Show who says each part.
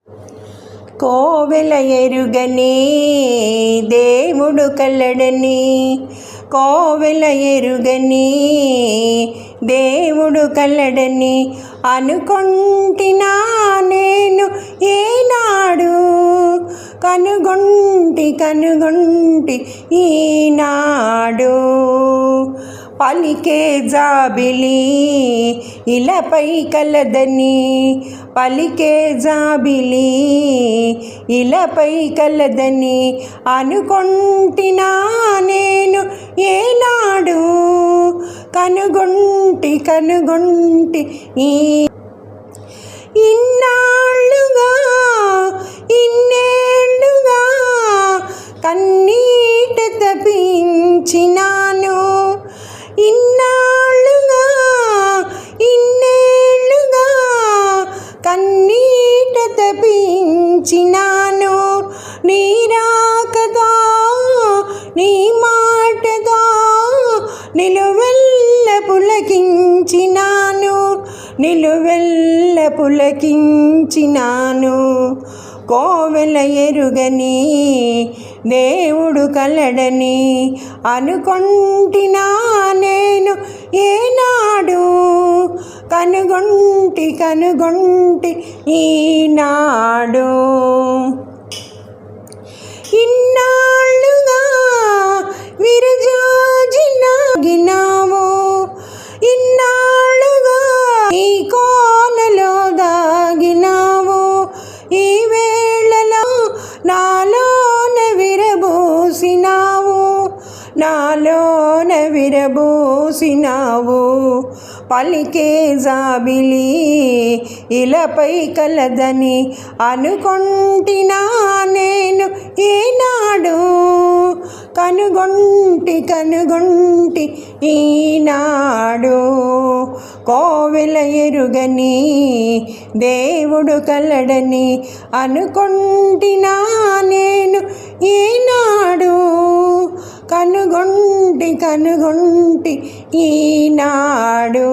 Speaker 1: కోవెల ఎరుగని దేవుడు కలడని, కోవెల ఎరుగని దేవుడు కలడని అనుకొంటినా నేను ఏనాడు, కనుగొంటి ఈనాడు. పలికే జాబిలి ఇలపై కలదని, పలికే జాబిలి ఇలపై కలదని అనుకొంటినా నేను ఏనాడు, కనుగొంటి ఇన్నాళ్ళుగా ఇన్నేళ్ళుగా కన్నీట తపించినాను, ఇన్నాళ్ళుగా ఇన్నేళ్ళుగా కన్నీట తపించినాను. నీ రాకతో నీ మాటతో నిలువెల్ల పులకించినాను. కోవెల ఎరుగని దేవుడు కలడని అనుకొంటినా నేను ఏనాడు, కనుగొంటి ఈనాడు. ఇన్నాళ్ళుగా విరజాజినాగినావు, ఇన్నాళ్ళుగా ఈ కోనలో దాగినావు, ఈ వేళలో నాలోన విరబూసినావు. పలికే జాబిలి ఇలపై కలదని అనుకొంటినా నేను ఏనాడు, కనుగొంటి ఈనాడు. కోవెల ఎరుగని దేవుడు కలడని అనుకొంటినా నేను ఏనాడు, కనుగొంటి ఈనాడు.